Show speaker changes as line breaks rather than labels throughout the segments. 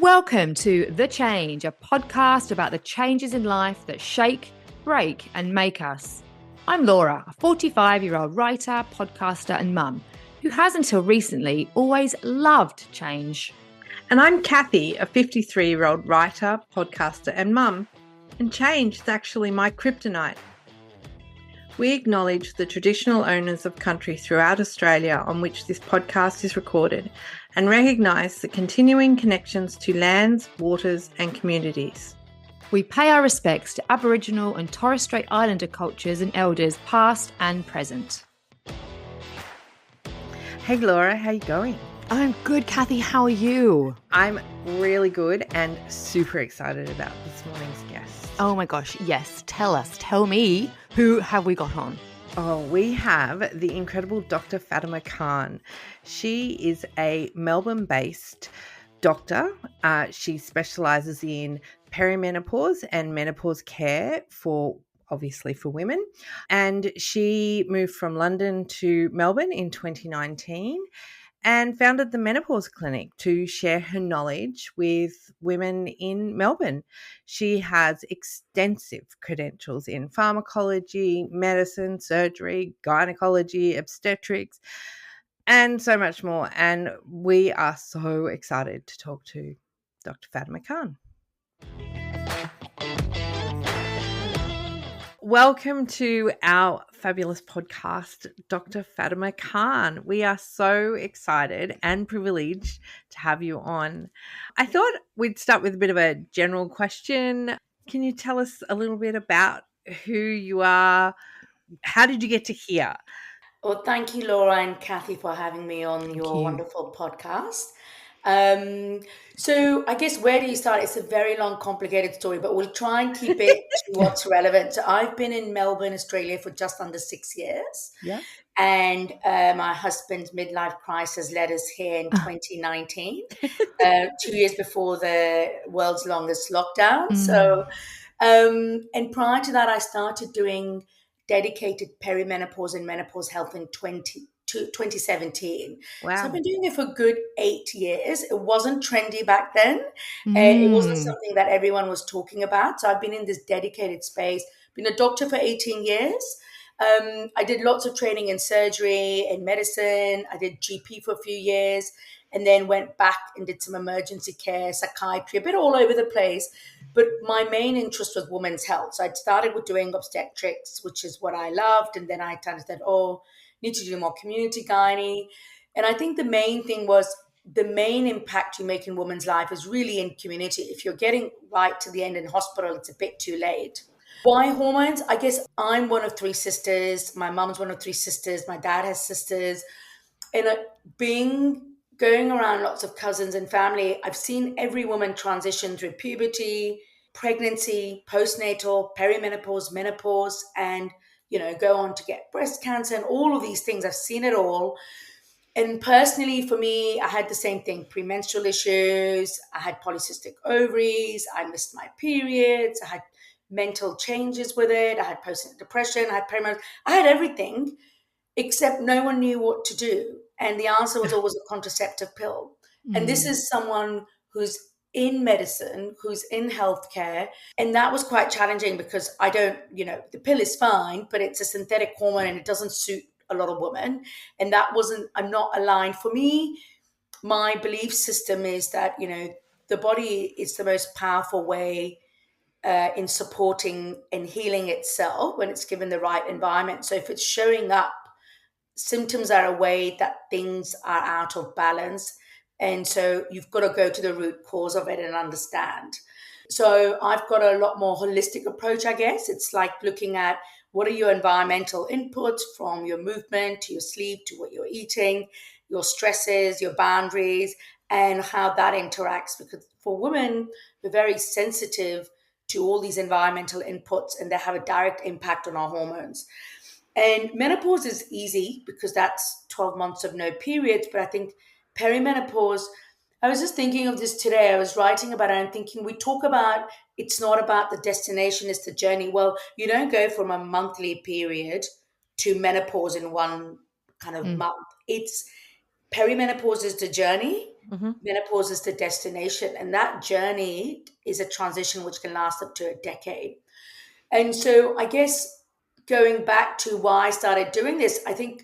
Welcome to The Change, a podcast about the changes in life that shake, break, and make us. I'm Laura, a 45-year-old writer, podcaster, and mum who has until recently always loved change.
And I'm Cathy, a 53-year-old writer, podcaster, and mum, and change is actually my kryptonite. We acknowledge the traditional owners of country throughout Australia on which this podcast is recorded and recognise the continuing connections to lands, waters and communities.
We pay our respects to Aboriginal and Torres Strait Islander cultures and elders past and present.
Hey Laura, how you going?
I'm good, Cathy. How are you?
I'm really good and super excited about this morning's guest.
Oh my gosh, yes. Tell me, who have we got on?
Oh, we have the incredible Dr. Fatima Khan. She is a Melbourne-based doctor. She specialises in perimenopause and menopause care obviously for women. And she moved from London to Melbourne in 2019 and founded the Menopause Clinic to share her knowledge with women in Melbourne. She has extensive credentials in pharmacology, medicine, surgery, gynecology, obstetrics, and so much more. And we are so excited to talk to Dr. Fatima Khan. Welcome to our fabulous podcast, Dr. Fatima Khan. We are so excited and privileged to have you on. I thought we'd start with a bit of a general question. Can you tell us a little bit about who you are? How did you get to here?
Well, thank you, Laura and Cathy, for having me on your wonderful podcast. So I guess where do you start? It's a very long, complicated story, but we'll try and keep it to what's relevant. So I've been in Melbourne, Australia for just under 6 years.
Yeah.
And my husband's midlife crisis led us here in 2019, 2 years before the world's longest lockdown. So, and prior to that, I started doing dedicated perimenopause and menopause health in 2017.
Wow.
So I've been doing it for a good 8 years. It wasn't trendy back then. It wasn't something that everyone was talking about. So I've been in this dedicated space, been a doctor for 18 years. I did lots of training in surgery and medicine. I did GP for a few years and then went back and did some emergency care, psychiatry, a bit all over the place. But my main interest was women's health. So I started with doing obstetrics, which is what I loved. And then I kind of said, need to do more community gynae. And I think the main thing was the main impact you make in women's life is really in community. If you're getting right to the end in hospital, it's a bit too late. Why hormones? I guess I'm one of 3 sisters. My mom's one of 3 sisters. My dad has sisters. And going around lots of cousins and family, I've seen every woman transition through puberty, pregnancy, postnatal, perimenopause, menopause, and, go on to get breast cancer and all of these things. I've seen it all. And personally, for me, I had the same thing, premenstrual issues. I had polycystic ovaries. I missed my periods. I had mental changes with it. I had postnatal depression. I had perimenopause. I had everything, except no one knew what to do. And the answer was always a contraceptive pill. And this is someone who's in medicine, who's in healthcare. And that was quite challenging because the pill is fine, but it's a synthetic hormone and it doesn't suit a lot of women. And I'm not aligned. For me, my belief system is that, the body is the most powerful way in supporting and healing itself when it's given the right environment. So if it's showing up, symptoms are a way that things are out of balance. And so you've got to go to the root cause of it and understand. So I've got a lot more holistic approach, I guess. It's like looking at what are your environmental inputs, from your movement to your sleep to what you're eating, your stresses, your boundaries, and how that interacts. Because for women, we're very sensitive to all these environmental inputs and they have a direct impact on our hormones. And menopause is easy because that's 12 months of no periods. But I think perimenopause, I was just thinking of this today. I was writing about it and thinking, we talk about it's not about the destination, it's the journey. Well, you don't go from a monthly period to menopause in one kind of month. It's Perimenopause is the journey,
Mm-hmm.
menopause is the destination. And that journey is a transition which can last up to a decade. And so I guess going back to why I started doing this, I think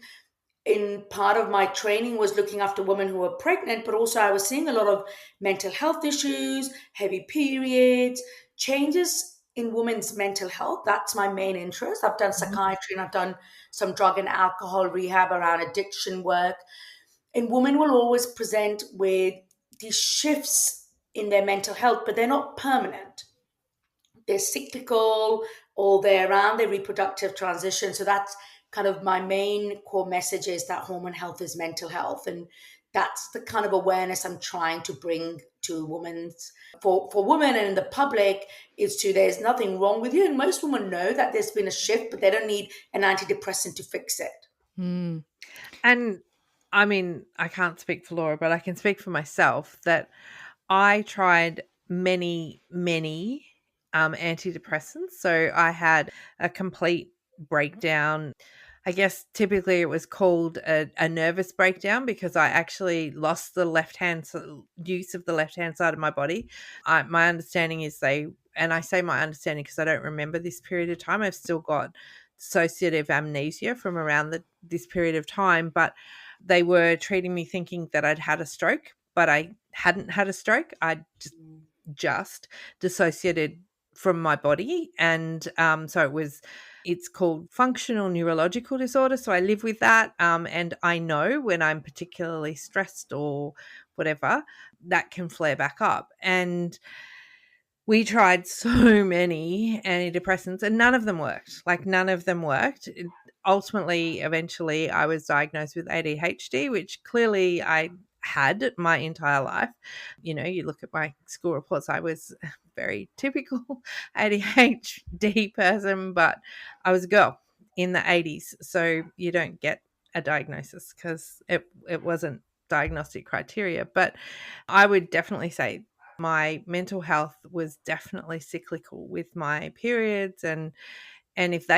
in part of my training was looking after women who were pregnant, but also I was seeing a lot of mental health issues, heavy periods, changes in women's mental health. That's my main interest. I've done
Mm-hmm.
psychiatry and I've done some drug and alcohol rehab around addiction work. And women will always present with these shifts in their mental health, but they're not permanent. They're cyclical or they're around their reproductive transition. So that's kind of my main core message, is that hormone health is mental health. And that's the kind of awareness I'm trying to bring to women's for women and the public, is to, there's nothing wrong with you. And most women know that there's been a shift, but they don't need an antidepressant to fix it.
Mm.
And I mean, I can't speak for Laura, but I can speak for myself that I tried many antidepressants. So I had a complete breakdown. I guess typically it was called a nervous breakdown, because I actually lost the use of the left hand side of my body. My understanding is and I say my understanding because I don't remember this period of time. I've still got dissociative amnesia from around this period of time, but they were treating me thinking that I'd had a stroke, but I hadn't had a stroke. I just dissociated from my body. And so it's called functional neurological disorder. So I live with that. And I know when I'm particularly stressed or whatever, that can flare back up. And we tried so many antidepressants and none of them worked. None of them worked. Ultimately, eventually, I was diagnosed with ADHD, which clearly I had my entire life. You look at my school reports, I was a very typical ADHD person, but I was a girl in the 80s. So you don't get a diagnosis because it wasn't diagnostic criteria. But I would definitely say my mental health was definitely cyclical with my periods, and if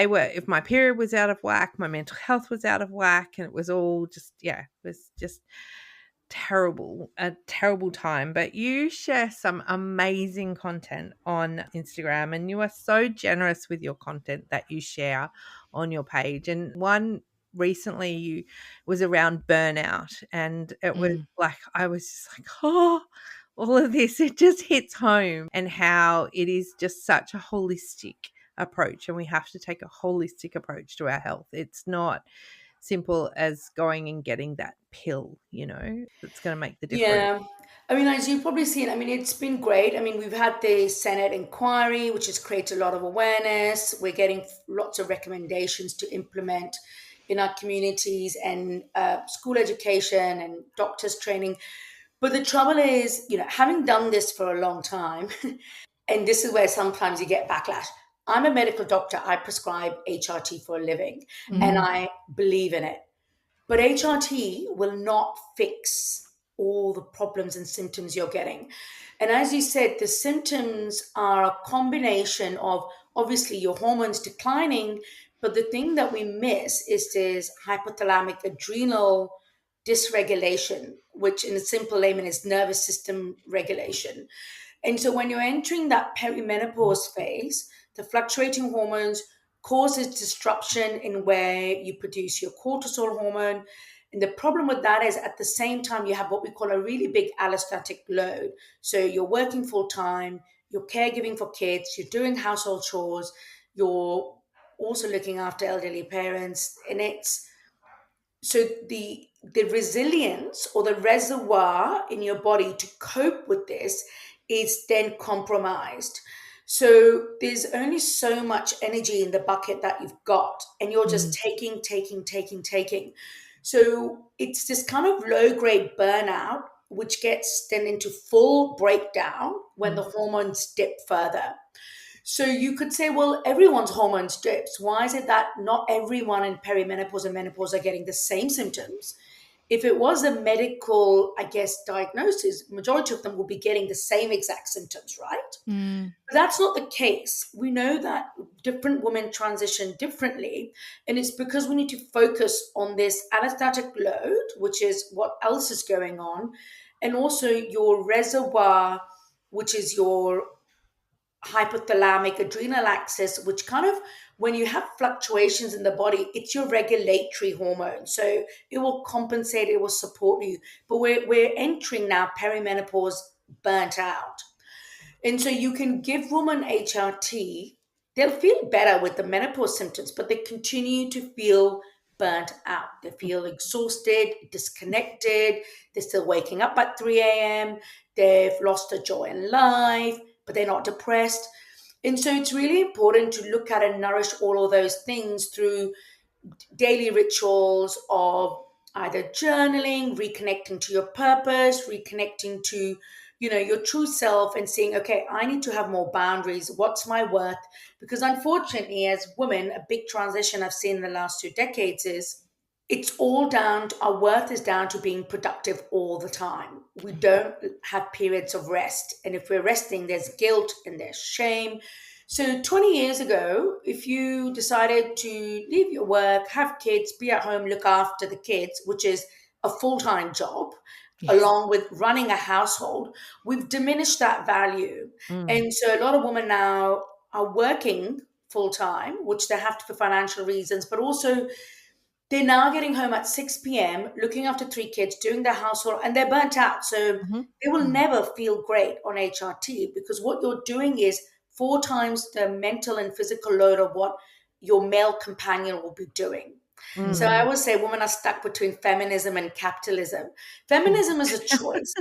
my period was out of whack, my mental health was out of whack, and it was all just it was just a terrible time. But you share some amazing content on Instagram, and you are so generous with your content that you share on your page. And one recently you was around burnout, and it was I was just like, oh, all of this, it just hits home, and how it is just such a holistic approach, and we have to take a holistic approach to our health. It's not simple as going and getting that pill, that's going to make the difference.
Yeah. I mean, as you've probably seen, I mean, it's been great. I mean, we've had the Senate inquiry, which has created a lot of awareness. We're getting lots of recommendations to implement in our communities, and school education and doctors training. But the trouble is, having done this for a long time, and this is where sometimes you get backlash. I'm a medical doctor. I prescribe HRT for a living, and I believe in it. But HRT will not fix all the problems and symptoms you're getting. And as you said, the symptoms are a combination of obviously your hormones declining, but the thing that we miss is this hypothalamic adrenal dysregulation, which in a simple layman is nervous system regulation. And so when you're entering that perimenopause phase, the fluctuating hormones causes disruption in where you produce your cortisol hormone. And the problem with that is at the same time, you have what we call a really big allostatic load. So you're working full time, you're caregiving for kids, you're doing household chores, you're also looking after elderly parents. And it's so the resilience or the reservoir in your body to cope with this is then compromised. So there's only so much energy in the bucket that you've got, and you're just taking. So it's this kind of low grade burnout, which gets then into full breakdown when the hormones dip further. So you could say, well, everyone's hormones dips. Why is it that not everyone in perimenopause and menopause are getting the same symptoms? if it was a medical, I guess, diagnosis, majority of them will be getting the same exact symptoms, right?
Mm.
But that's not the case. We know that different women transition differently, and it's because we need to focus on this anesthetic load, which is what else is going on, and also your reservoir, which is your hypothalamic adrenal axis, which kind of, when you have fluctuations in the body, it's your regulatory hormone. So it will compensate, it will support you. But we're entering now perimenopause, burnt out. And so you can give women HRT, they'll feel better with the menopause symptoms, but they continue to feel burnt out. They feel exhausted, disconnected. They're still waking up at 3 a.m. They've lost their joy in life, but they're not depressed. And so it's really important to look at and nourish all of those things through daily rituals of either journaling, reconnecting to your purpose, reconnecting to, your true self, and saying, okay, I need to have more boundaries. What's my worth? Because unfortunately, as women, a big transition I've seen in the last 2 decades is it's all down to, our worth is down to being productive all the time. We don't have periods of rest. And if we're resting, there's guilt and there's shame. So 20 years ago, if you decided to leave your work, have kids, be at home, look after the kids, which is a full-time job,
Yes.
along with running a household, we've diminished that value. And so a lot of women now are working full-time, which they have to for financial reasons, but also they're now getting home at 6 p.m., looking after 3 kids, doing their household, and they're burnt out. So they will never feel great on HRT, because what you're doing is 4 times the mental and physical load of what your male companion will be doing. So I always say women are stuck between feminism and capitalism. Feminism is a choice,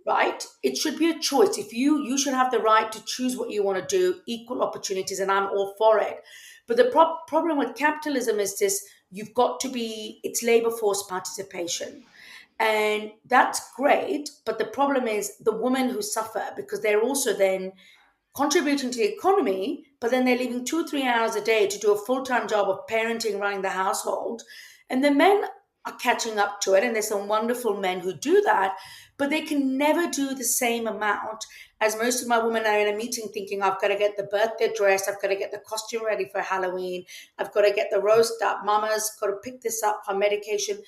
right? It should be a choice. If you should have the right to choose what you want to do, equal opportunities, and I'm all for it. But the problem with capitalism is this: you've got to be, it's labor force participation. And that's great. But the problem is the women who suffer, because they're also then contributing to the economy, but then they're leaving 2 or 3 hours a day to do a full-time job of parenting, running the household. And the men are catching up to it. And there's some wonderful men who do that, but they can never do the same amount as most of my women are in a meeting thinking, I've got to get the birthday dress, I've got to get the costume ready for Halloween, I've got to get the roast up, mama's got to pick this up, her medication.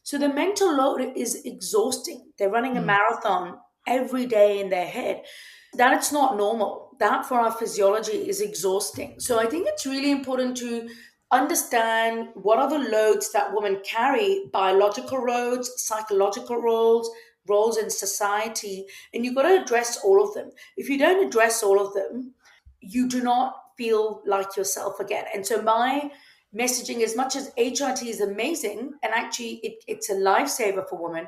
So the mental load is exhausting. They're running a marathon every day in their head. That's not normal. That for our physiology is exhausting. So I think it's really important to understand what are the loads that women carry: biological loads, psychological roles in society, and you've got to address all of them. If you don't address all of them, you do not feel like yourself again. And so my messaging, as much as HRT is amazing, and actually it's a lifesaver for women,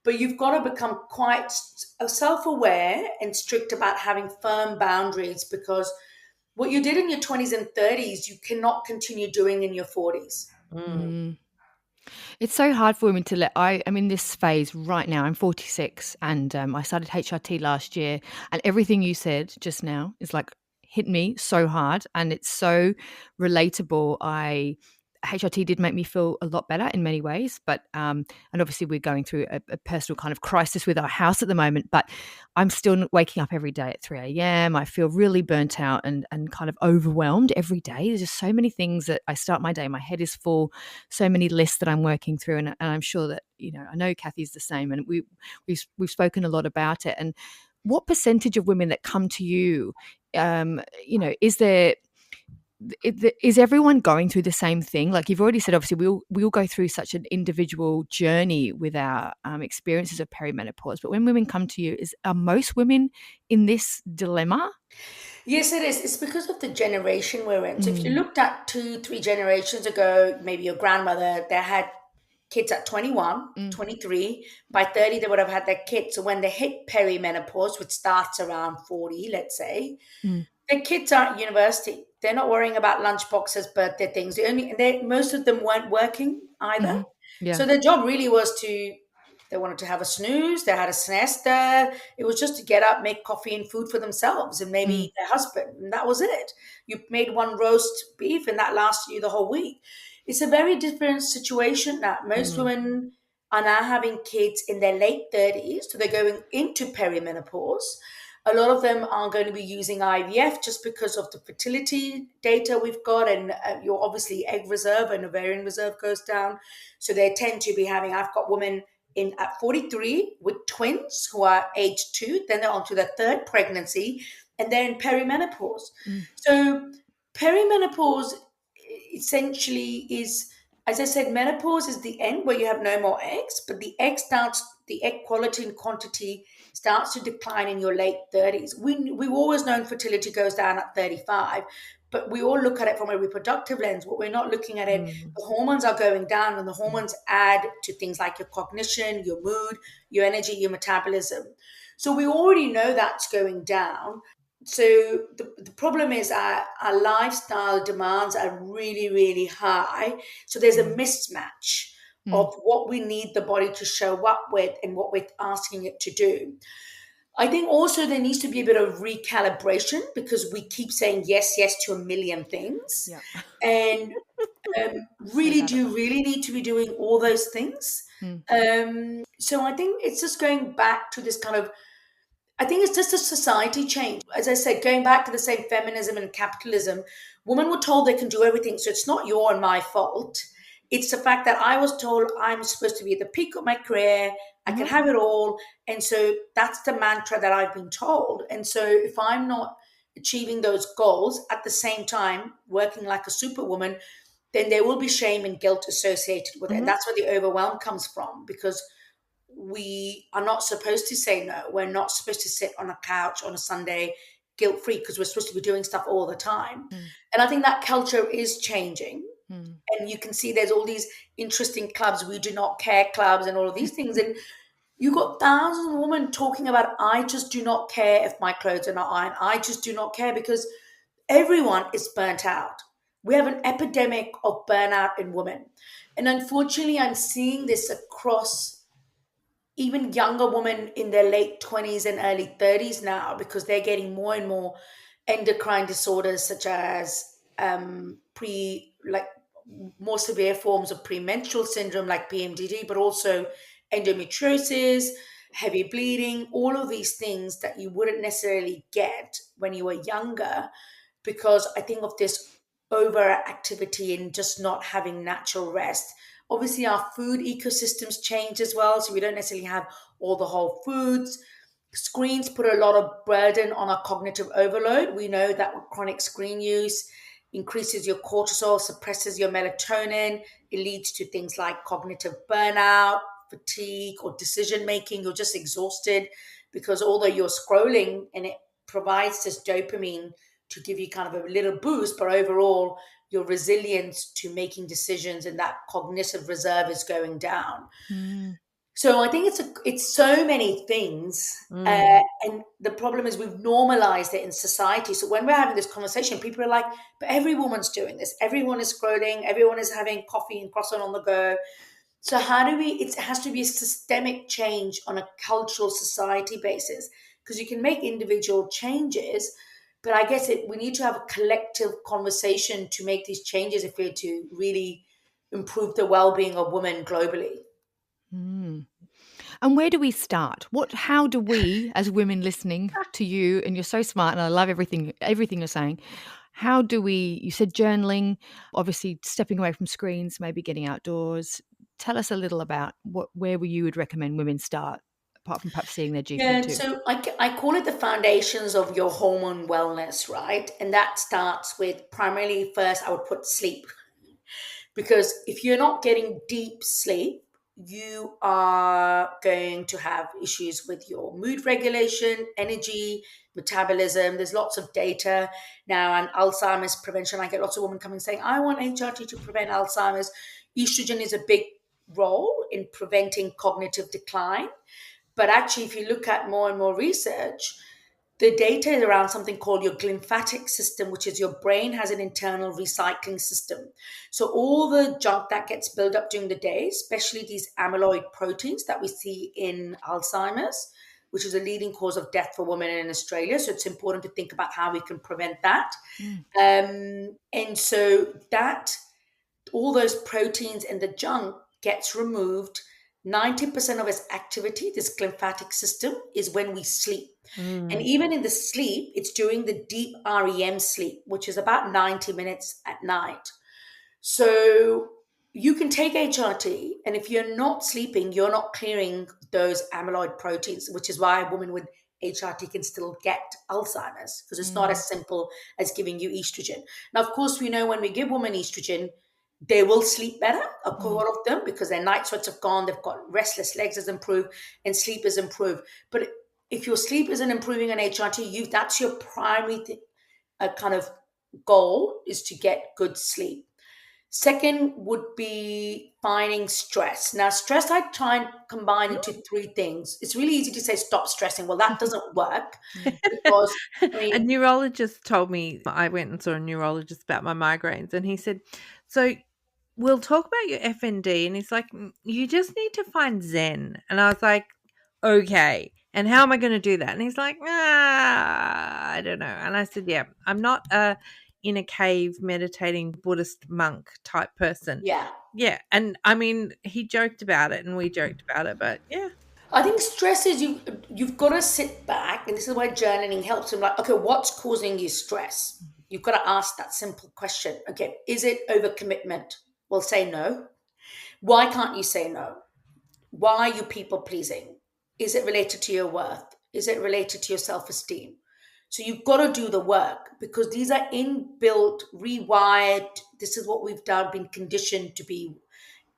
but you've got to become quite self-aware and strict about having firm boundaries, because what you did in your 20s and 30s, you cannot continue doing in your 40s.
It's so hard for women to let. I'm in this phase right now. I'm 46, and I started HRT last year. And everything you said just now is like hit me so hard, and it's so relatable. HRT did make me feel a lot better in many ways, but and obviously we're going through a personal kind of crisis with our house at the moment, but I'm still waking up every day at 3 a.m. I feel really burnt out and kind of overwhelmed every day. There's just so many things that I start my day, my head is full, so many lists that I'm working through, and I'm sure that, I know Cathy's the same, and we've spoken a lot about it. And what percentage of women that come to you, is everyone going through the same thing? Like you've already said, obviously we all go through such an individual journey with our experiences of perimenopause. But when women come to you, are most women in this dilemma?
Yes, it is. It's because of the generation we're in. So if you looked at 2, 3 generations ago, maybe your grandmother, they had kids at 21, 23. By 30, they would have had their kids. So when they hit perimenopause, which starts around 40, let's say, the kids are at university. They're not worrying about lunch boxes, birthday things. Most of them weren't working either.
Yeah.
So their job really was they wanted to have a snooze. They had a siesta. It was just to get up, make coffee and food for themselves and maybe their husband. And that was it. You made one roast beef and that lasted you the whole week. It's a very different situation now. Most women are now having kids in their late 30s. So they're going into perimenopause. A lot of them are going to be using IVF just because of the fertility data we've got. And your obviously egg reserve and ovarian reserve goes down. So they tend to be having, I've got women in at 43 with twins who are age 2. Then they're on to their third pregnancy and they're in perimenopause. So perimenopause essentially is, as I said, menopause is the end where you have no more eggs, but the egg quality and quantity starts to decline in your late 30s. We've always known fertility goes down at 35, but we all look at it from a reproductive lens. What we're not looking at it, the hormones are going down, and the hormones add to things like your cognition, your mood, your energy, your metabolism. So we already know that's going down. So the problem is our lifestyle demands are really, really high. So there's a mismatch of what we need the body to show up with and what we're asking it to do. I think also there needs to be a bit of recalibration because we keep saying yes, yes to a million things.
Yeah.
And really, do you really need to be doing all those things? So I think it's just going back to this kind of, I think it's just a society change. As I said, going back to the same feminism and capitalism, women were told they can do everything. So it's not your and my fault. It's the fact that I was told I'm supposed to be at the peak of my career. I can have it all. And so that's the mantra that I've been told. And so if I'm not achieving those goals at the same time, working like a superwoman, then there will be shame and guilt associated with it. And that's where the overwhelm comes from, because we are not supposed to say no. We're not supposed to sit on a couch on a Sunday guilt-free because we're supposed to be doing stuff all the time. And I think that culture is changing. And you can see there's all these interesting clubs, we do not care clubs and all of these things. And you got thousands of women talking about, I just do not care if my clothes are not ironed. I just do not care, because everyone is burnt out. We have an epidemic of burnout in women. And unfortunately, I'm seeing this across even younger women in their late 20s and early 30s now, because they're getting more and more endocrine disorders such as more severe forms of premenstrual syndrome like PMDD, but also endometriosis, heavy bleeding, all of these things that you wouldn't necessarily get when you were younger, because I think of this overactivity and just not having natural rest. Obviously, our food ecosystems change as well, so we don't necessarily have all the whole foods. Screens put a lot of burden on our cognitive overload. We know that chronic screen use increases your cortisol, suppresses your melatonin. It leads to things like cognitive burnout, fatigue, or decision making. You're just exhausted because although you're scrolling and it provides this dopamine to give you kind of a little boost, but overall your resilience to making decisions and that cognitive reserve is going down. So I think it's so many things. And the problem is we've normalized it in society. So when we're having this conversation, people are like, but every woman's doing this. Everyone is scrolling. Everyone is having coffee and croissant on the go. So it has to be a systemic change on a cultural society basis, because you can make individual changes, but I guess we need to have a collective conversation to make these changes if we're to really improve the well-being of women globally.
And where do we start? How do we, as women listening to you, and you're so smart and I love everything you're saying, how do we, you said journaling, obviously stepping away from screens, maybe getting outdoors. Tell us a little about where you would recommend women start, apart from perhaps seeing their GP
Yeah,
too.
so I call it the foundations of your hormone wellness, right? And that starts with primarily first, I would put sleep. Because if you're not getting deep sleep, you are going to have issues with your mood regulation, energy, metabolism. There's lots of data now on Alzheimer's prevention. I get lots of women coming saying, I want HRT to prevent Alzheimer's. Estrogen is a big role in preventing cognitive decline. But actually, if you look at more and more research, the data is around something called your glymphatic system, which is your brain has an internal recycling system. So all the junk that gets built up during the day, especially these amyloid proteins that we see in Alzheimer's, which is a leading cause of death for women in Australia. So it's important to think about how we can prevent that. And so that all those proteins and the junk gets removed 90% of its activity, this lymphatic system, is when we sleep. And
Mm.
even in the sleep, it's during the deep REM sleep, which is about 90 minutes at night. So you can take HRT, and if you're not sleeping, you're not clearing those amyloid proteins, which is why a woman with HRT can still get Alzheimer's, because it's not as simple as giving you estrogen. Now, of course, we know when we give women estrogen, they will sleep better, a cohort of them, because their night sweats have gone, they've got restless legs has improved, and sleep has improved. But if your sleep isn't improving on HRT, that's your primary kind of goal, is to get good sleep. Second would be finding stress. Now, stress I try and combine into three things. It's really easy to say stop stressing. Well, that doesn't work because, I
A
mean,
neurologist told me, I went and saw a neurologist about my migraines, and he said, so we'll talk about your FND. And he's like, you just need to find Zen. And I was like, okay. And how am I going to do that? And he's like, I don't know. And I said, yeah, I'm not in a cave meditating Buddhist monk type person.
yeah.
Yeah. And I mean, he joked about it and we joked about it, but yeah.
I think stress is you've got to sit back, and this is why journaling helps. I'm like, okay, what's causing you stress? You've got to ask that simple question. Okay, is it overcommitment? Well, say no. Why can't you say no? Why are you people pleasing? Is it related to your worth? Is it related to your self esteem? So you've got to do the work, because these are inbuilt, rewired. This is what we've done, been conditioned to be.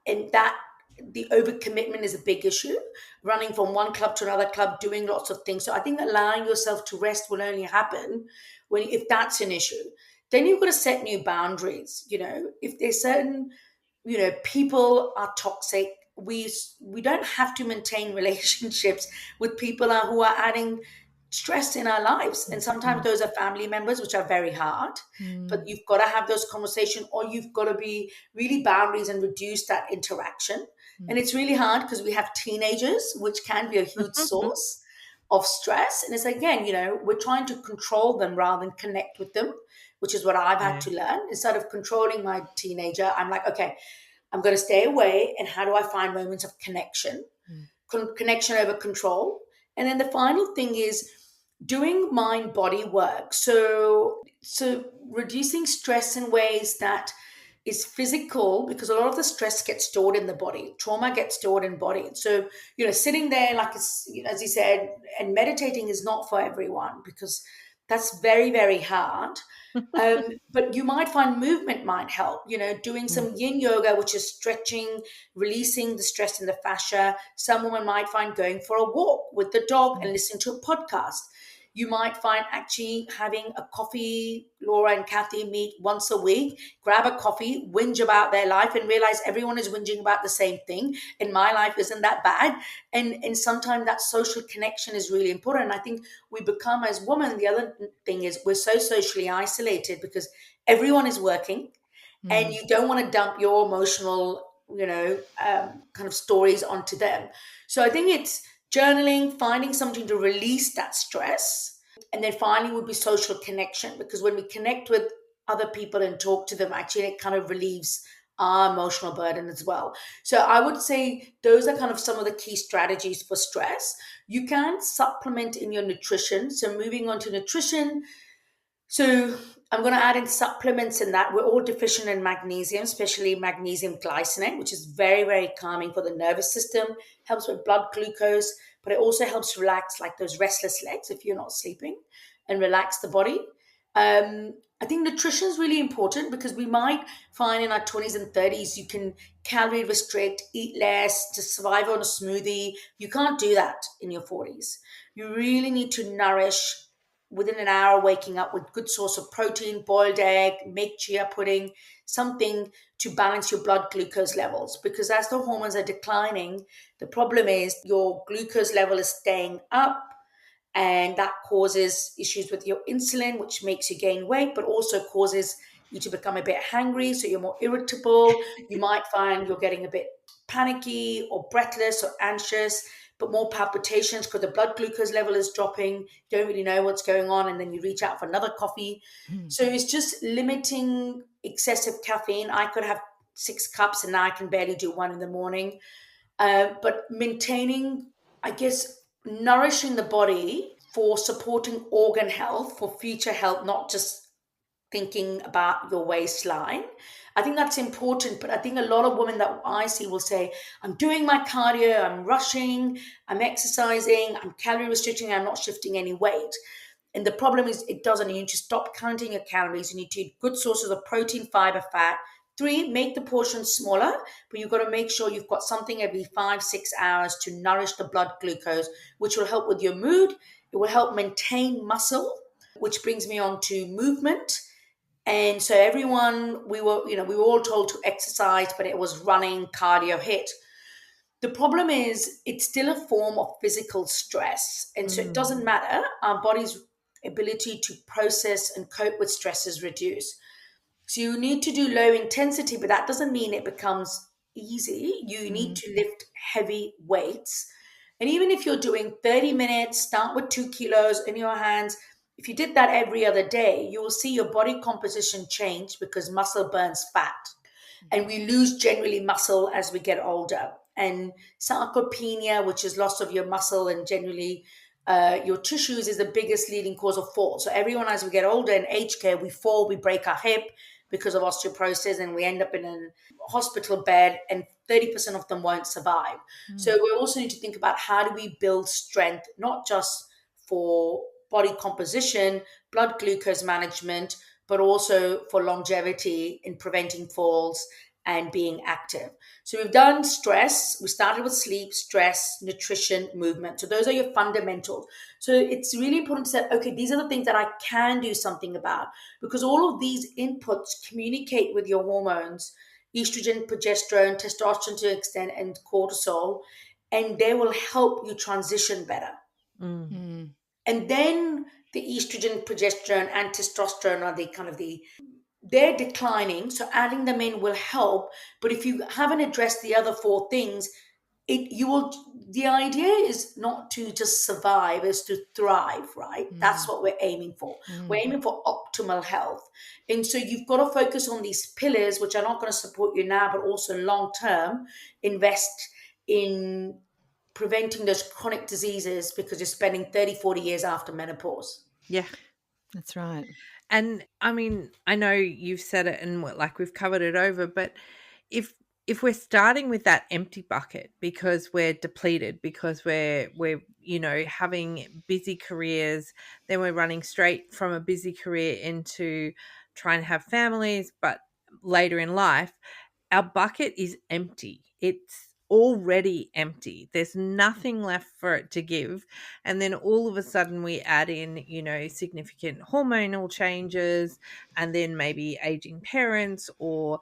And that the overcommitment is a big issue, running from one club to another club, doing lots of things. So I think allowing yourself to rest will only happen if that's an issue. Then you've got to set new boundaries. If there's certain people are toxic, we don't have to maintain relationships with people who are adding stress in our lives. And sometimes those are family members, which are very hard, but you've got to have those conversations, or you've got to be really boundaries and reduce that interaction. And it's really hard because we have teenagers, which can be a huge source of stress. And it's again, we're trying to control them rather than connect with them, which is what I've had to learn. Instead of controlling my teenager, I'm like, okay, I'm going to stay away. And how do I find moments of connection? Connection over control. And then the final thing is doing mind body work. So reducing stress in ways that is physical, because a lot of the stress gets stored in the body. Trauma gets stored in body. So, sitting there, like, as you said, and meditating is not for everyone, because that's very, very hard. But you might find movement might help, doing some yin yoga, which is stretching, releasing the stress in the fascia. Some women might find going for a walk with the dog and listening to a podcast. You might find actually having a coffee. Laura and Cathy meet once a week, grab a coffee, whinge about their life, and realize everyone is whinging about the same thing. And my life isn't that bad. And sometimes that social connection is really important. And I think we become, as women, the other thing is we're so socially isolated because everyone is working, and you don't want to dump your emotional, kind of stories onto them. So I think it's journaling, finding something to release that stress. And then finally would be social connection, because when we connect with other people and talk to them, actually it kind of relieves our emotional burden as well. So I would say those are kind of some of the key strategies for stress. You can supplement in your nutrition. So moving on to nutrition. So I'm going to add in supplements in that. We're all deficient in magnesium, especially magnesium glycinate, which is very, very calming for the nervous system, helps with blood glucose, but it also helps relax like those restless legs if you're not sleeping, and relax the body. I think nutrition is really important, because we might find in our 20s and 30s, you can calorie restrict, eat less, just survive on a smoothie. You can't do that in your 40s. You really need to nourish within an hour, waking up with good source of protein, boiled egg, make chia pudding, something to balance your blood glucose levels. Because as the hormones are declining, the problem is your glucose level is staying up, and that causes issues with your insulin, which makes you gain weight, but also causes you to become a bit hangry, so you're more irritable. You might find you're getting a bit panicky or breathless or anxious, but more palpitations because the blood glucose level is dropping. You don't really know what's going on, and then you reach out for another coffee. So it's just limiting excessive caffeine. I could have 6 cups, and now I can barely do one in the morning. But maintaining, I guess, nourishing the body for supporting organ health, for future health, not just thinking about your waistline. I think that's important. But I think a lot of women that I see will say, I'm doing my cardio, I'm rushing, I'm exercising, I'm calorie restricting, I'm not shifting any weight. And the problem is it doesn't. You need to stop counting your calories. You need to eat good sources of protein, fiber, fat. Three, make the portions smaller, but you've got to make sure you've got something every 5, 6 hours to nourish the blood glucose, which will help with your mood. It will help maintain muscle, which brings me on to movement. And so everyone, we were all told to exercise, but it was running, cardio, hit. The problem is it's still a form of physical stress. And so it doesn't matter. Our body's ability to process and cope with stress is reduced. So you need to do low intensity, but that doesn't mean it becomes easy. You need to lift heavy weights. And even if you're doing 30 minutes, start with 2 kilos in your hands. If you did that every other day, you will see your body composition change because muscle burns fat. And we lose generally muscle as we get older. And sarcopenia, which is loss of your muscle and generally your tissues, is the biggest leading cause of fall. So everyone, as we get older in aged care, we fall, we break our hip because of osteoporosis, and we end up in a hospital bed, and 30% of them won't survive. So we also need to think about how do we build strength, not just for body composition, blood glucose management, but also for longevity in preventing falls and being active. So we've done stress. We started with sleep, stress, nutrition, movement. So those are your fundamentals. So it's really important to say, okay, these are the things that I can do something about, because all of these inputs communicate with your hormones, estrogen, progesterone, testosterone to an extent, and cortisol, and they will help you transition better. And then the estrogen, progesterone, and testosterone are they're declining. So adding them in will help. But if you haven't addressed the other four things, the idea is not to just survive, is to thrive, right? That's what we're aiming for. We're aiming for optimal health. And so you've got to focus on these pillars, which are not going to support you now, but also long term, invest in preventing those chronic diseases, because you're spending 30, 40 years after menopause.
Yeah.
That's right.
And I mean, I know you've said it and like we've covered it over, but if we're starting with that empty bucket because we're depleted, because we're having busy careers, then we're running straight from a busy career into trying to have families, but later in life, our bucket is empty. It's already empty. There's nothing left for it to give. And then all of a sudden we add in, significant hormonal changes, and then maybe aging parents or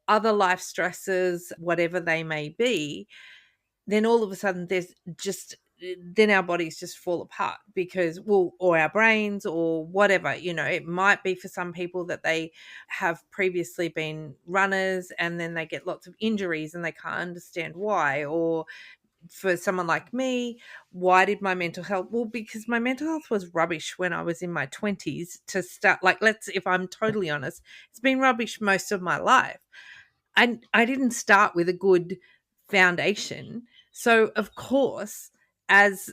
other life stresses, whatever they may be. Then all of a sudden then our bodies just fall apart because, or our brains or whatever, it might be for some people that they have previously been runners and then they get lots of injuries and they can't understand why. Or for someone like me, why did my mental health? Well, because my mental health was rubbish when I was in my 20s to start. Like, if I'm totally honest, it's been rubbish most of my life. And I didn't start with a good foundation. So, of course, as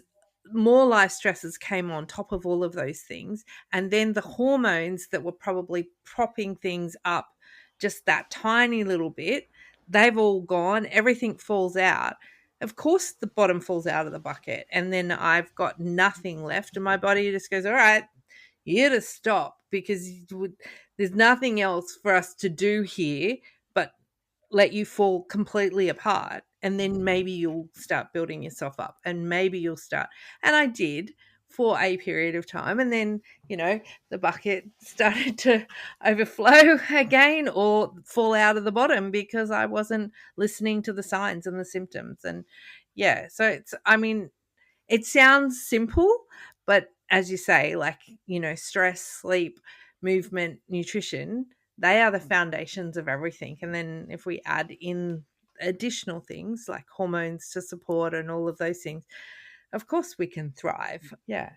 more life stresses came on top of all of those things, and then the hormones that were probably propping things up just that tiny little bit, they've all gone, everything falls out. Of course, the bottom falls out of the bucket, and then I've got nothing left, and my body just goes, all right, you got to stop because there's nothing else for us to do here but let you fall completely apart, and then maybe you'll start building yourself up, and maybe you'll start. And I did for a period of time, and then the bucket started to overflow again or fall out of the bottom because I wasn't listening to the signs and the symptoms. And so it sounds simple, but as you say, stress, sleep, movement, nutrition, they are the foundations of everything. And then if we add in additional things like hormones to support and all of those things, of course we can thrive. Yeah,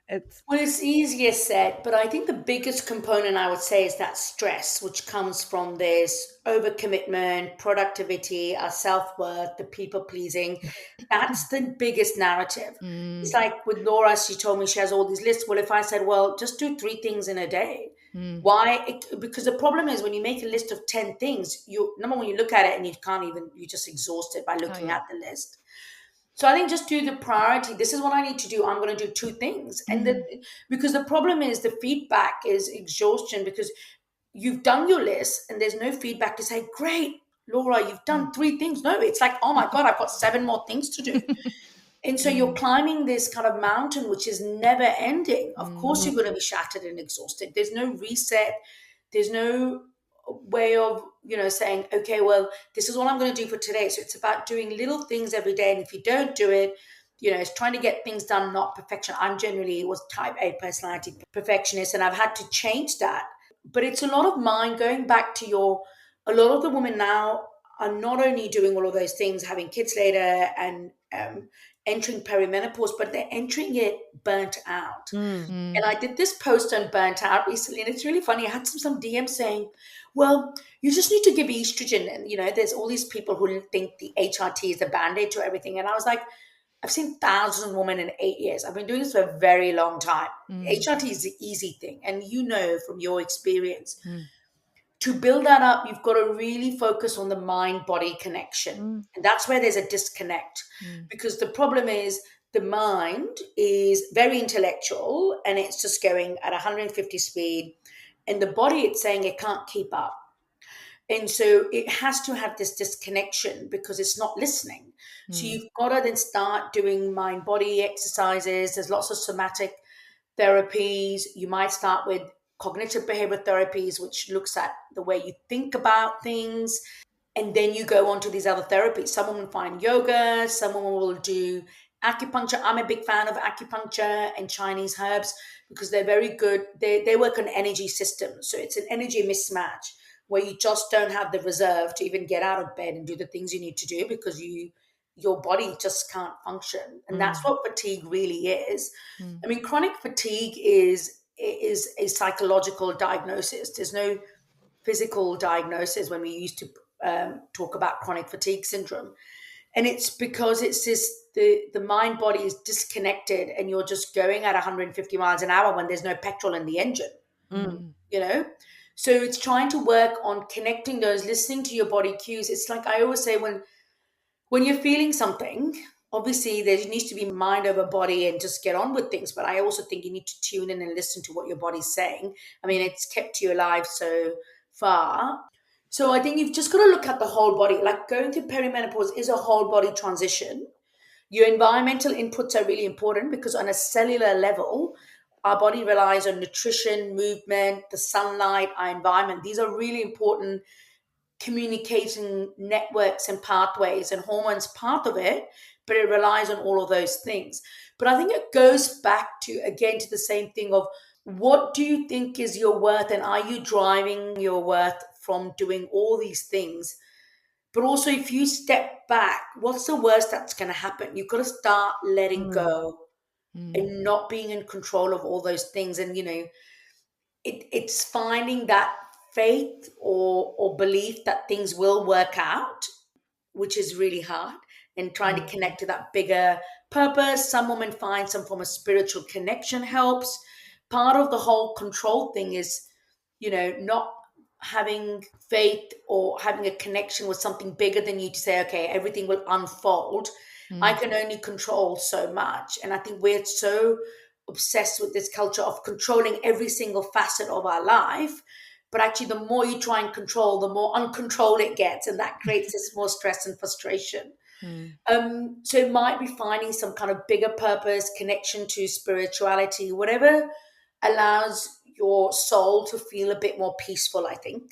Well, it's easier said, but I think the biggest component I would say is that stress, which comes from this overcommitment, productivity, our self worth, the people pleasing. That's the biggest narrative. It's like with Laura, she told me she has all these lists. Well, if I said, well, just do 3 things in a day, why? Because the problem is when you make a list of 10 things, you number one, you look at it and you can't even, you're just exhausted by looking at the list. So I think just do the priority. This is what I need to do. I'm going to do 2 things. Because the problem is the feedback is exhaustion because you've done your list and there's no feedback to say, great, Laura, you've done 3 things. No, it's like, oh my God, I've got 7 more things to do. And so you're climbing this kind of mountain, which is never ending. Of course, you're going to be shattered and exhausted. There's no reset. There's no way of, saying, okay, well, this is what I'm going to do for today. So it's about doing little things every day. And if you don't do it, it's trying to get things done, not perfection. I'm generally was type A personality perfectionist, and I've had to change that. But it's a lot of mind going back to a lot of the women now are not only doing all of those things, having kids later and entering perimenopause, but they're entering it burnt out. And I did this post on burnt out recently, and it's really funny. I had some DMs saying, well, you just need to give estrogen. And, there's all these people who think the HRT is a band-aid to everything. And I was like, I've seen thousands of women in 8 years. I've been doing this for a very long time. HRT is the easy thing. And from your experience, to build that up, you've got to really focus on the mind-body connection. And that's where there's a disconnect. Because the problem is the mind is very intellectual and it's just going at 150 speed. And the body, it's saying it can't keep up. And so it has to have this disconnection because it's not listening. So you've got to then start doing mind-body exercises. There's lots of somatic therapies. You might start with cognitive behavior therapies, which looks at the way you think about things. And then you go on to these other therapies. Someone will find yoga. Someone will do acupuncture. I'm a big fan of acupuncture and Chinese herbs because they're very good. They work on energy systems. So it's an energy mismatch where you just don't have the reserve to even get out of bed and do the things you need to do because your body just can't function. And that's what fatigue really is. I mean, chronic fatigue is a psychological diagnosis. There's no physical diagnosis when we used to talk about chronic fatigue syndrome. And it's because it's the mind body is disconnected and you're just going at 150 miles an hour when there's no petrol in the engine, So it's trying to work on connecting those, listening to your body cues. It's like I always say, when you're feeling something, obviously there needs to be mind over body and just get on with things. But I also think you need to tune in and listen to what your body's saying. I mean, it's kept you alive so far. So I think you've just got to look at the whole body. Like going through perimenopause is a whole body transition. Your environmental inputs are really important because on a cellular level, our body relies on nutrition, movement, the sunlight, our environment. These are really important communicating networks and pathways, and hormones part of it, but it relies on all of those things. But I think it goes back to, again, to the same thing of what do you think is your worth, and are you driving your worth from doing all these things? But also, if you step back, what's the worst that's going to happen? You've got to start letting go and not being in control of all those things. And, it's finding that faith or belief that things will work out, which is really hard, and trying to connect to that bigger purpose. Some women find some form of spiritual connection helps. Part of the whole control thing is, not having faith or having a connection with something bigger than you to say, okay, everything will unfold. I can only control so much. And I think we're so obsessed with this culture of controlling every single facet of our life. But actually, the more you try and control, the more uncontrolled it gets. And that creates this more stress and frustration. So it might be finding some kind of bigger purpose, connection to spirituality, whatever allows your soul to feel a bit more peaceful, I think.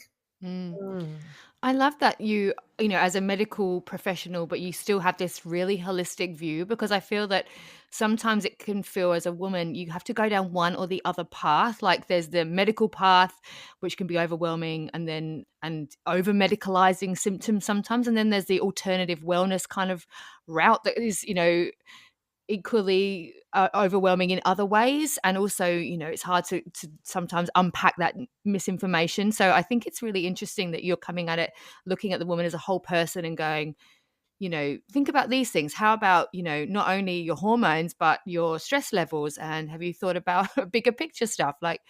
I love that you as a medical professional, but you still have this really holistic view, because I feel that sometimes it can feel as a woman, you have to go down one or the other path. Like there's the medical path, which can be overwhelming and over medicalizing symptoms sometimes. And then there's the alternative wellness kind of route that is, equally overwhelming in other ways. And also, it's hard to sometimes unpack that misinformation. So I think it's really interesting that you're coming at it, looking at the woman as a whole person and going, think about these things. How about, not only your hormones, but your stress levels? And have you thought about bigger picture stuff? Like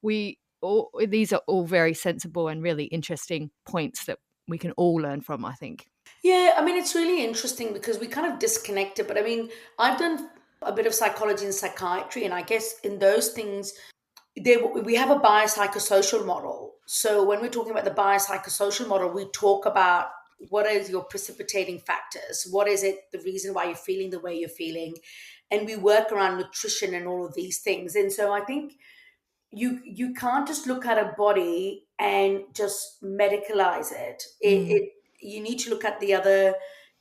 these are all very sensible and really interesting points that we can all learn from, I think.
Yeah, I mean, it's really interesting because we kind of disconnected. But I mean, I've done a bit of psychology and psychiatry, and I guess in those things, we have a biopsychosocial model. So when we're talking about the biopsychosocial model, we talk about what is your precipitating factors, what is it, the reason why you're feeling the way you're feeling, and we work around nutrition and all of these things. And so I think you can't just look at a body and just medicalize it. You need to look at the other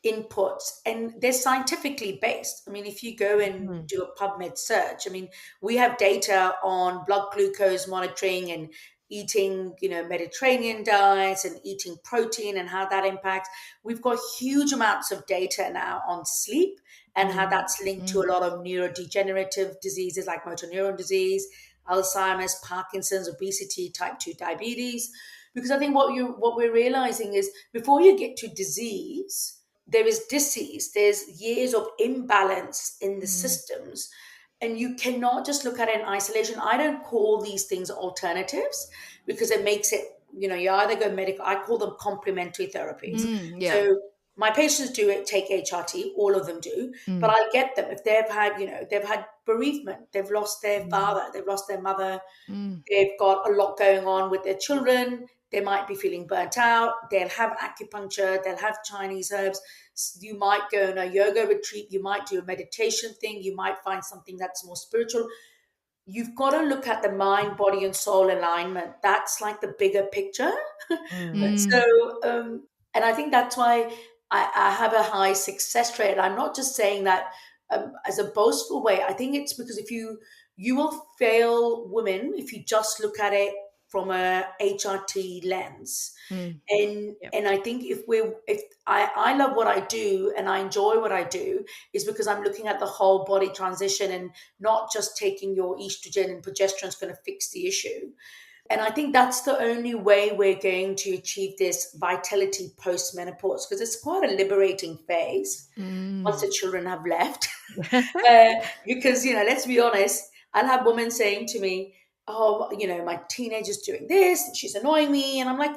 inputs, and they're scientifically based. I mean, if you go and do a PubMed search, I mean, we have data on blood glucose monitoring and eating, Mediterranean diets and eating protein and how that impacts. We've got huge amounts of data now on sleep and how that's linked to a lot of neurodegenerative diseases like motor neuron disease, Alzheimer's, Parkinson's, obesity, type 2 diabetes. Because I think what we're realizing is before you get to disease, there is disease. There's years of imbalance in the systems. And you cannot just look at it in isolation. I don't call these things alternatives because it makes it, you either go medical. I call them complementary therapies.
Yeah.
So my patients take HRT, all of them do, but I get them if they've had bereavement, they've lost their father, they've lost their mother, they've got a lot going on with their children, they might be feeling burnt out, they'll have acupuncture, they'll have Chinese herbs, you might go on a yoga retreat, you might do a meditation thing, you might find something that's more spiritual. You've got to look at the mind, body, and soul alignment. That's like the bigger picture. So, and I think that's why I have a high success rate. I'm not just saying that as a boastful way. I think it's because if you will fail women if you just look at it from a HRT lens. And I think if I love what I do and I enjoy what I do is because I'm looking at the whole body transition and not just taking your estrogen and progesterone is going to fix the issue. And I think that's the only way we're going to achieve this vitality post-menopause, because it's quite a liberating phase once the children have left. Because, let's be honest, I'll have women saying to me, oh, my teenager's doing this and she's annoying me. And I'm like,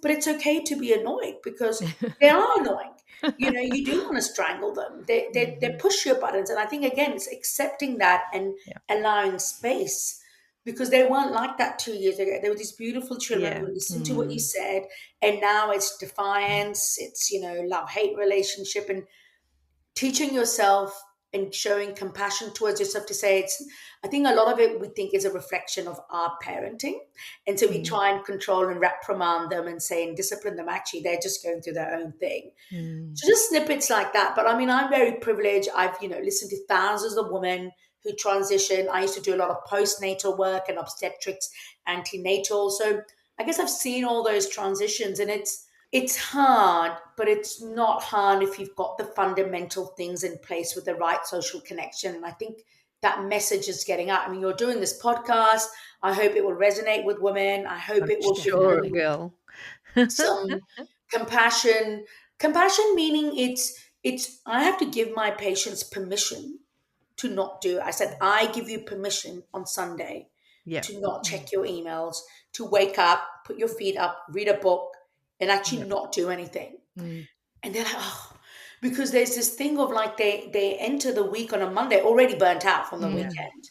but it's okay to be annoyed because they are annoying. You do want to strangle them. They push your buttons. And I think, again, it's accepting that and allowing space. Because they weren't like that 2 years ago. They were these beautiful children who listened to what you said. And now it's defiance, it's, love-hate relationship, and teaching yourself and showing compassion towards yourself to say I think a lot of it we think is a reflection of our parenting. And so we try and control and reprimand them and say and discipline them. Actually, they're just going through their own thing. So just snippets like that. But I mean, I'm very privileged. I've, listened to thousands of women who transition. I used to do a lot of postnatal work and obstetrics, antenatal. So I guess I've seen all those transitions, and it's hard, but it's not hard if you've got the fundamental things in place with the right social connection. And I think that message is getting out. I mean, you're doing this podcast. I hope it will resonate with women. I hope it will give
will.
some compassion. Compassion meaning it's I have to give my patients permission to not do it. I said, I give you permission on Sunday to not check your emails, to wake up, put your feet up, read a book, and actually not do anything. And they're like, oh, because there's this thing of like they enter the week on a Monday already burnt out from the weekend.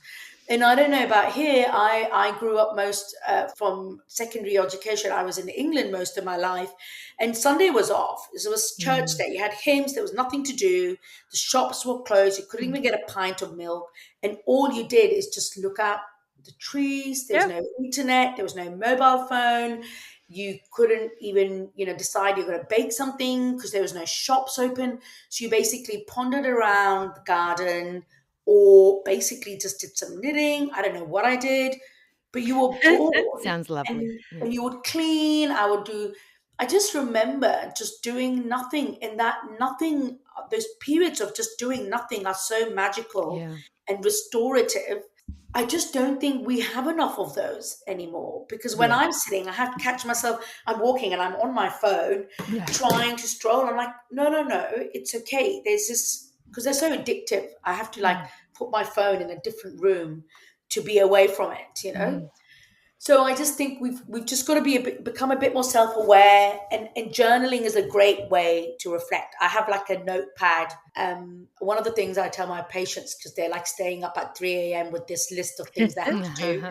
And I don't know about here. I grew up most from secondary education. I was in England most of my life. And Sunday was off. It was church day. You had hymns. There was nothing to do. The shops were closed. You couldn't even get a pint of milk. And all you did is just look at the trees. There was no internet. There was no mobile phone. You couldn't even, decide you're going to bake something because there was no shops open. So you basically pondered around the garden, or basically just did some knitting. I don't know what I did, but you were bored.
Sounds lovely.
And you would clean. I just remember just doing nothing. And that nothing those periods of just doing nothing are so magical
Yeah.
and restorative. I just don't think we have enough of those anymore, because when
Yeah.
I'm sitting, I have to catch myself. I'm walking and I'm on my phone
Yeah.
trying to stroll. I'm like, no, it's okay. There's this, because they're so addictive. I have to like put my phone in a different room to be away from it, you know?
Mm.
So I just think we've just got to become a bit more self-aware, and journaling is a great way to reflect. I have like a notepad. One of the things I tell my patients, because they're like staying up at 3 a.m. with this list of things they have to do,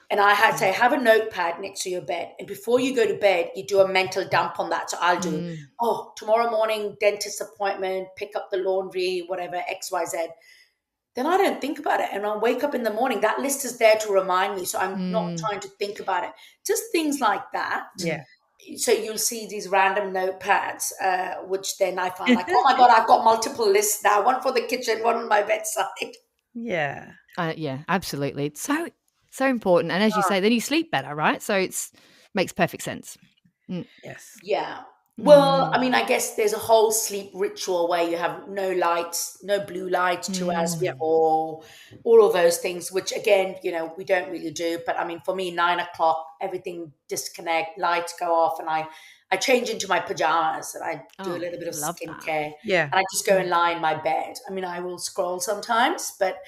and I had to say, have a notepad next to your bed, and before you go to bed, you do a mental dump on that. So I'll do,
Mm.
oh, tomorrow morning, dentist appointment, pick up the laundry, whatever, XYZ. Then I don't think about it. And I'll wake up in the morning. That list is there to remind me. So I'm not
Mm.
trying to think about it. Just things like that.
Yeah.
So you'll see these random notepads, which then I find like, oh my God, I've got multiple lists now. One for the kitchen, one on my bedside.
Yeah.
Yeah, absolutely. It's so important. And as you say, then you sleep better, right? So it's makes perfect sense. Mm.
Yes.
Yeah. Well, I
Mm.
mean, I guess there's a whole sleep ritual where you have no lights, no blue lights 2 hours
Mm.
before, all of those things, which again, we don't really do. But I mean, for me, 9 o'clock, everything disconnect, lights go off, and I change into my pajamas and I do a
Oh,
little bit of
love that.
skincare,
Yeah.
and I just go and lie in my bed. I mean, I will scroll sometimes, but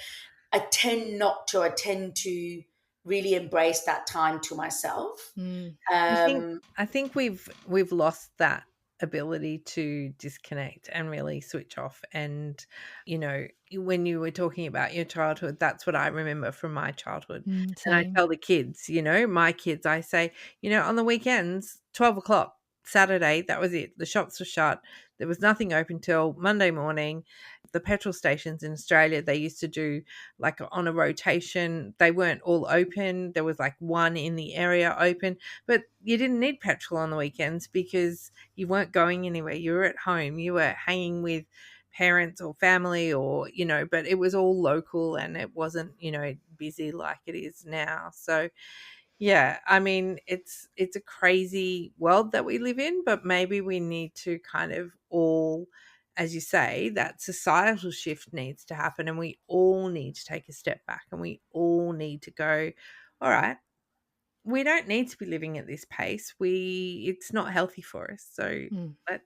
I tend not to. I tend to really embrace that time to myself.
Mm.
I think
Um,
I think we've lost that ability to disconnect and really switch off. And when you were talking about your childhood, that's what I remember from my childhood. And I
Same.
tell the kids, my kids, I say, on the weekends, 12 o'clock Saturday, that was it. The shops were shut. There was nothing open till Monday morning. The petrol stations in Australia, they used to do like on a rotation. They weren't all open. There was like one in the area open, but you didn't need petrol on the weekends because you weren't going anywhere. You were at home. You were hanging with parents or family, or but it was all local, and it wasn't busy like it is now. So yeah, I mean, it's a crazy world that we live in, but maybe we need to kind of all, as you say, that societal shift needs to happen, and we all need to take a step back, and we all need to go, all right, we don't need to be living at this pace. It's not healthy for us. So
Mm.
let's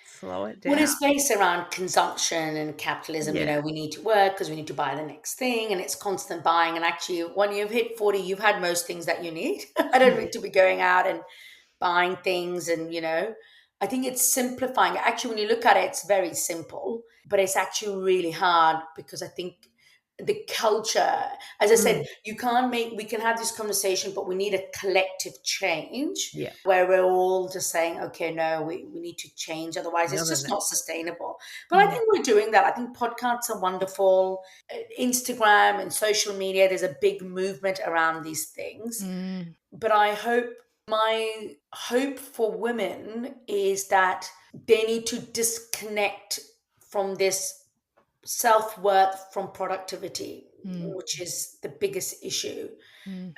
slow it
Well,
down.
it's based around consumption and capitalism.
Yeah.
We need to work because we need to buy the next thing, and it's constant buying. And actually, when you've hit 40, you've had most things that you need. I don't need to be going out and buying things. And, I think it's simplifying. Actually, when you look at it, it's very simple, but it's actually really hard, because I think the culture, as I said,
Mm.
we can have this conversation, but we need a collective change
Yeah.
where we're all just saying, okay, no, we need to change. Otherwise, it's
Other
just
than
not sustainable. But I think we're doing that. I think podcasts are wonderful. Instagram and social media, there's a big movement around these things.
Mm.
But my hope for women is that they need to disconnect from this self-worth from productivity,
Mm.
which is the biggest issue.
Mm.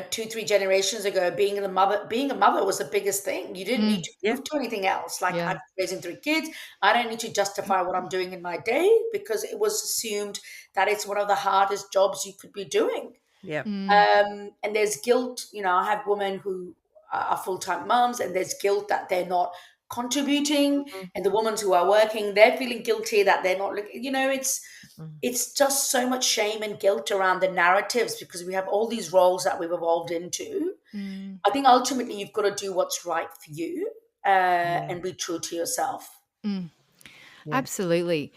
2-3 generations ago, being a mother was the biggest thing. You didn't need
Mm.
to
yeah.
prove to anything else. Like,
Yeah.
I'm raising 3 kids, I don't need to justify what I'm doing in my day, because it was assumed that it's one of the hardest jobs you could be doing.
Yeah.
Mm.
And there's guilt. I have women who are full-time moms, and there's guilt that they're not contributing,
Mhm.
and the women who are working, they're feeling guilty that they're not looking.
Mhm.
It's just so much shame and guilt around the narratives, because we have all these roles that we've evolved into.
Mm.
I think ultimately you've got to do what's right for you,
Yeah.
and be true to yourself.
Mm.
Yes.
Absolutely.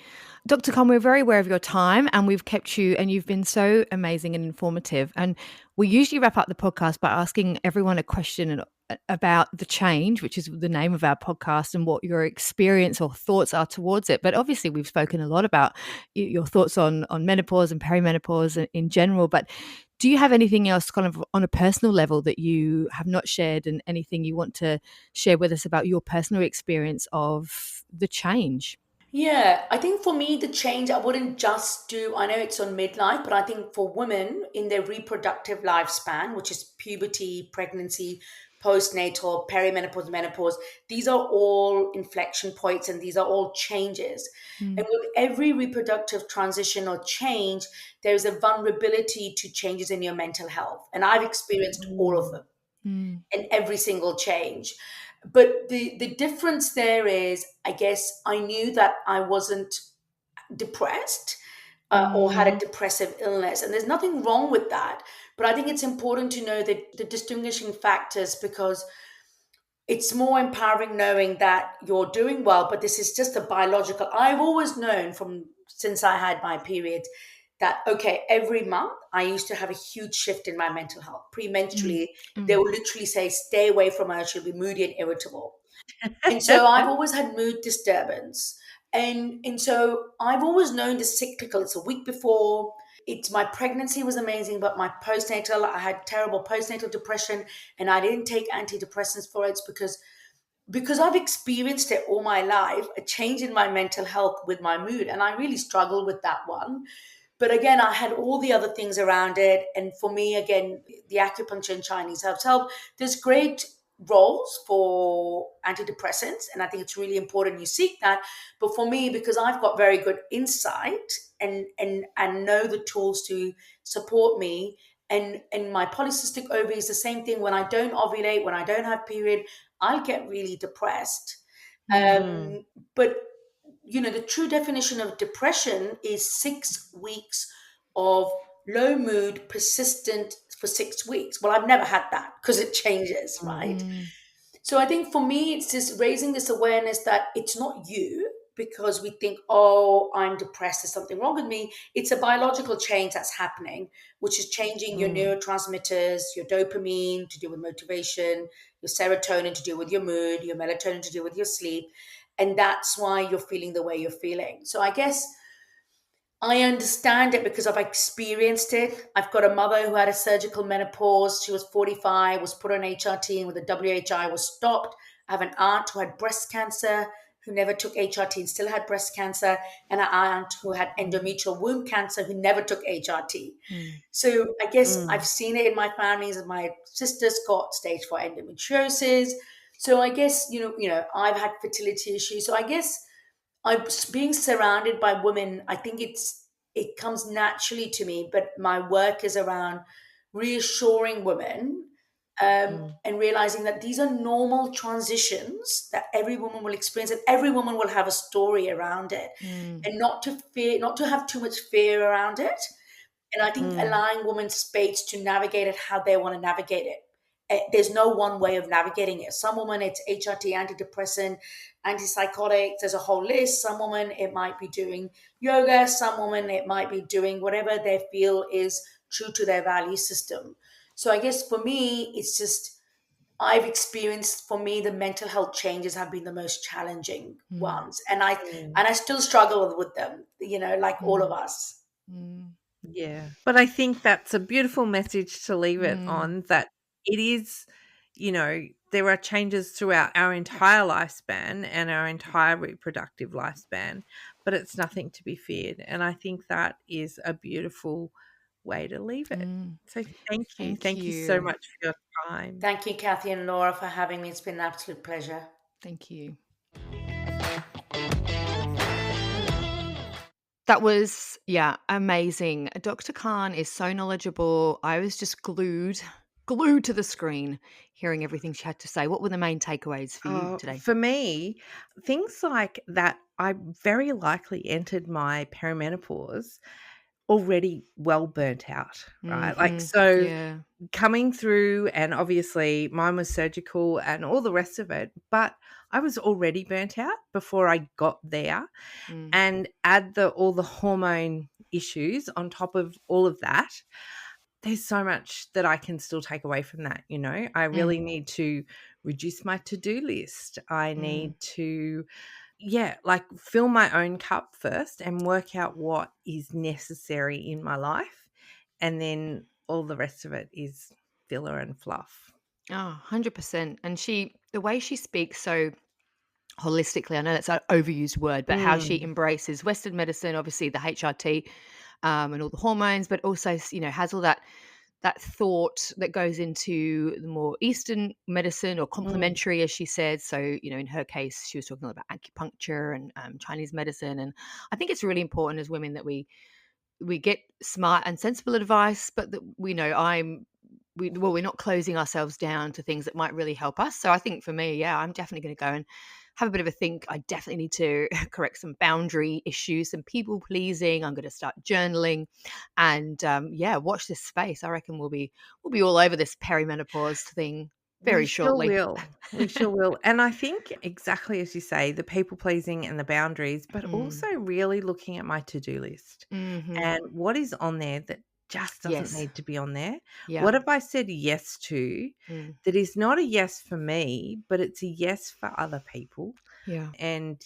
Dr. Khan, we're very aware of your time, and we've kept you, and you've been so amazing and informative. And we usually wrap up the podcast by asking everyone a question about the change, which is the name of our podcast, and what your experience or thoughts are towards it. But obviously, we've spoken a lot about your thoughts on menopause and perimenopause in general. But do you have anything else kind of on a personal level that you have not shared, and anything you want to share with us about your personal experience of the change?
Yeah, I think for me, the change, I wouldn't just do, I know it's on midlife, but I think for women in their reproductive lifespan, which is puberty, pregnancy, postnatal, perimenopause, menopause. These are all inflection points and these are all changes. And with every reproductive transition or change, there's a vulnerability to changes in your mental health. And I've experienced all of them and every single change. But the difference there is, I guess I knew that I wasn't depressed or had a depressive illness. And there's nothing wrong with that. But I think it's important to know that the distinguishing factors, because it's more empowering knowing that you're doing well, but this is just a biological. I've always known from since I had my period that, okay, every month I used to have a huge shift in my mental health. Premenstrually, they would literally say, stay away from her, she'll be moody and irritable. And so I've always had mood disturbance. And so I've always known the cyclical. It's a week before. It's my pregnancy was amazing, but my postnatal, I had terrible postnatal depression, and I didn't take antidepressants for it because I've experienced it all my life, a change in my mental health with my mood. And I really struggled with that one. But again, I had all the other things around it. And for me, again, the acupuncture and Chinese herbs help. There's great roles for antidepressants, and I think it's really important you seek that. But for me, because I've got very good insight and know the tools to support me, and my polycystic ovary is the same thing. When I don't ovulate, when I don't have period, I'll get really depressed. But the true definition of depression is 6 weeks of low mood, persistent for 6 weeks. Well, I've never had that because it changes, right? So I think for me, it's just raising this awareness that it's not you, because we think, oh, I'm depressed, there's something wrong with me. It's a biological change that's happening, which is changing your neurotransmitters, your dopamine to do with motivation, your serotonin to do with your mood, your melatonin to do with your sleep. And that's why you're feeling the way you're feeling. So I guess I understand it because I've experienced it. I've got a mother who had a surgical menopause. She was 45, was put on HRT, and with the WHI was stopped. I have an aunt who had breast cancer, who never took HRT and still had breast cancer, and an aunt who had endometrial womb cancer who never took HRT. So I guess I've seen it in my families. My sister's got stage 4 endometriosis. So I guess, I've had fertility issues. So I guess I'm being surrounded by women. I think it comes naturally to me, but my work is around reassuring women and realizing that these are normal transitions that every woman will experience, and every woman will have a story around it, and not to have too much fear around it. And I think allowing women space to navigate it how they want to navigate it. There's no one way of navigating it. Some women, it's HRT, antidepressant, antipsychotics. There's a whole list. Some women, it might be doing yoga. Some women, it might be doing whatever they feel is true to their value system. So I guess for me, it's just I've experienced, for me, the mental health changes have been the most challenging ones. And I still struggle with them, like all of us.
Yeah. But I think that's a beautiful message to leave it on, that it is, there are changes throughout our entire lifespan and our entire reproductive lifespan, but it's nothing to be feared. And I think that is a beautiful way to leave it. So thank you. Thank you so much for your time.
Thank you, Cathy and Laura, for having me. It's been an absolute pleasure.
Thank you. That was, amazing. Dr. Khan is so knowledgeable. I was just glued to the screen hearing everything she had to say. What were the main takeaways for you today?
For me, things like that, I very likely entered my perimenopause already well burnt out, right? Coming through, and obviously mine was surgical and all the rest of it, but I was already burnt out before I got there. And add all the hormone issues on top of all of that, there's so much that I can still take away from that. I really need to reduce my to-do list. I need to fill my own cup first and work out what is necessary in my life, and then all the rest of it is filler and fluff.
100%. And the way she speaks so holistically, I know that's an overused word, but how she embraces Western medicine, obviously the HRT and all the hormones, but also, has all that that thought that goes into the more Eastern medicine or complementary, as she said. So, in her case, she was talking about acupuncture and Chinese medicine. And I think it's really important as women that we get smart and sensible advice, but that we know we're not closing ourselves down to things that might really help us. So I think for me, I'm definitely going to go and have a bit of a think. I definitely need to correct some boundary issues, some people pleasing. I'm going to start journaling, and watch this space. I reckon we'll be all over this perimenopause thing very shortly.
We sure will. And I think exactly as you say, the people pleasing and the boundaries, but also really looking at my to-do list and what is on there that just doesn't need to be on there.
Yeah.
What have I said yes to that is not a yes for me, but it's a yes for other people?
Yeah.
And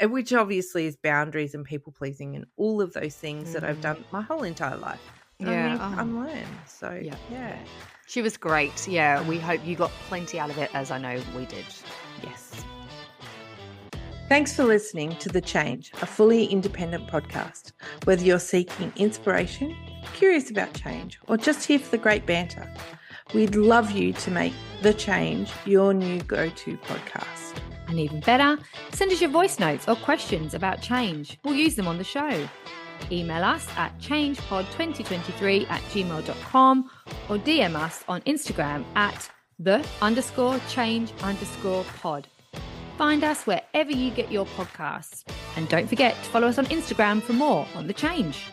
which obviously is boundaries and people pleasing and all of those things that I've done my whole entire life. Unlearn. So yeah.
She was great. Yeah, we hope you got plenty out of it, as I know we did.
Yes. Thanks for listening to The Change, a fully independent podcast. Whether you're seeking inspiration, curious about change, or just here for the great banter, we'd love you to make The Change your new go-to podcast.
And even better, send us your voice notes or questions about change. We'll use them on the show. Email us at changepod2023@gmail.com or DM us on Instagram at _change_pod. Find us wherever you get your podcasts. And don't forget to follow us on Instagram for more on The Change.